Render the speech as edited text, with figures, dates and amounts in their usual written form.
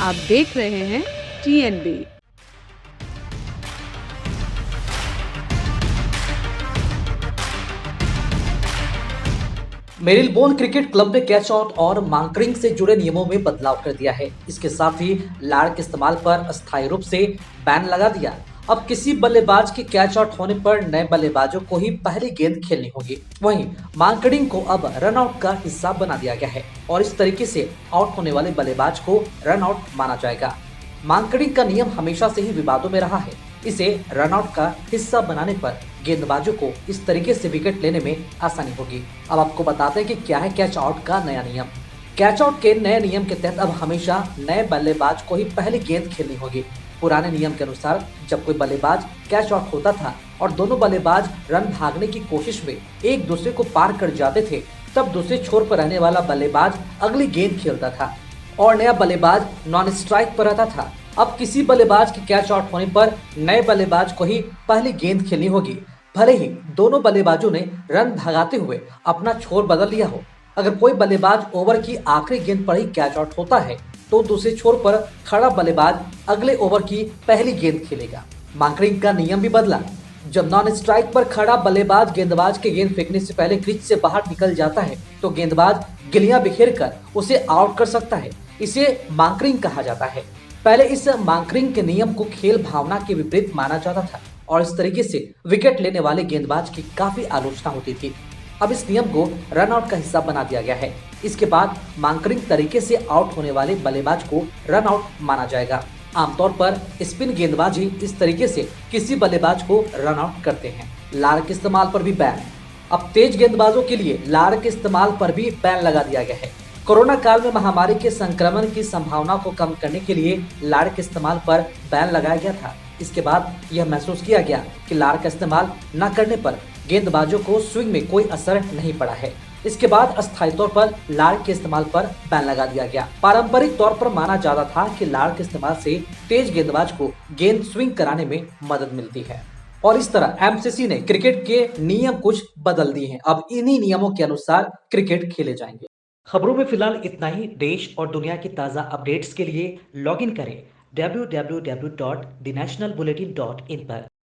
आप देख रहे हैं TNB। मेरिलबोर्न क्रिकेट क्लब ने कैच आउट और मांकरिंग से जुड़े नियमों में बदलाव कर दिया है। इसके साथ ही लाड़ के इस्तेमाल पर अस्थायी रूप से बैन लगा दिया। अब किसी बल्लेबाज के कैच आउट होने पर नए बल्लेबाजों को ही पहली गेंद खेलनी होगी। वहीं मांकरिंग को अब रन आउट का हिस्सा बना दिया गया है और इस तरीके से आउट होने वाले बल्लेबाज को रन आउट माना जाएगा। मांकडिंग का नियम हमेशा से ही विवादों में रहा है। इसे रनआउट का हिस्सा बनाने पर गेंदबाजों को इस तरीके से विकेट लेने में आसानी होगी। अब आपको बताते हैं कि क्या है कैच आउट का नया नियम। कैच आउट के नए नियम के तहत अब हमेशा नए बल्लेबाज को ही पहली गेंद खेलनी होगी। पुराने नियम के अनुसार जब कोई बल्लेबाज कैच आउट होता था और दोनों बल्लेबाज रन भागने की कोशिश में एक दूसरे को पार कर जाते थे, तब दूसरे छोर पर रहने वाला बल्लेबाज अगली गेंद खेलता था और नया बल्लेबाज नॉन स्ट्राइक पर रहता था। अब किसी बल्लेबाज के कैच आउट होने पर नए बल्लेबाज को ही पहली गेंद खेलनी होगी, भले ही दोनों बल्लेबाजों ने रन भगाते हुए अपना छोर बदल लिया हो। अगर कोई बल्लेबाज ओवर की आखिरी गेंद पर ही कैच आउट होता है तो दूसरे छोर पर खड़ा बल्लेबाज अगले ओवर की पहली गेंद खेलेगा। मांकरिंग का नियम भी बदला। जब नॉन स्ट्राइक पर खड़ा बल्लेबाज गेंदबाज के गेंद फेंकने से पहले क्रीज से बाहर निकल जाता है तो गेंदबाज गिलियां बिखेर कर उसे आउट कर सकता है। इसे मांकरिंग कहा जाता है। पहले इस मांकरिंग के नियम को खेल भावना के विपरीत माना जाता था और इस तरीके से विकेट लेने वाले गेंदबाज की काफी आलोचना होती थी। अब इस नियम को रन आउट का हिस्सा बना दिया गया है। इसके बाद मांकरिंग तरीके से आउट होने वाले बल्लेबाज को रन आउट माना जाएगा। आमतौर पर स्पिन गेंदबाज ही इस तरीके से किसी बल्लेबाज को रन आउट करते हैं। लार के इस्तेमाल पर भी बैन। अब तेज गेंदबाजों के लिए लार के इस्तेमाल पर भी बैन लगा दिया गया है। कोरोना काल में महामारी के संक्रमण की संभावना को कम करने के लिए लार के इस्तेमाल पर बैन लगाया गया था। इसके बाद यह महसूस किया गया कि लार का इस्तेमाल न करने पर गेंदबाजों को स्विंग में कोई असर नहीं पड़ा है। इसके बाद अस्थायी तौर पर लार के इस्तेमाल पर बैन लगा दिया गया। पारंपरिक तौर पर माना जाता था कि लार के इस्तेमाल से तेज गेंदबाज को गेंद स्विंग कराने में मदद मिलती है और इस तरह एमसीसी ने क्रिकेट के नियम कुछ बदल दिए हैं। अब इन्हीं नियमों के अनुसार क्रिकेट खेले जाएंगे। खबरों में फिलहाल इतना ही। देश और दुनिया की ताज़ा अपडेट्स के लिए लॉगिन करें www.thenationalbulletin.in पर।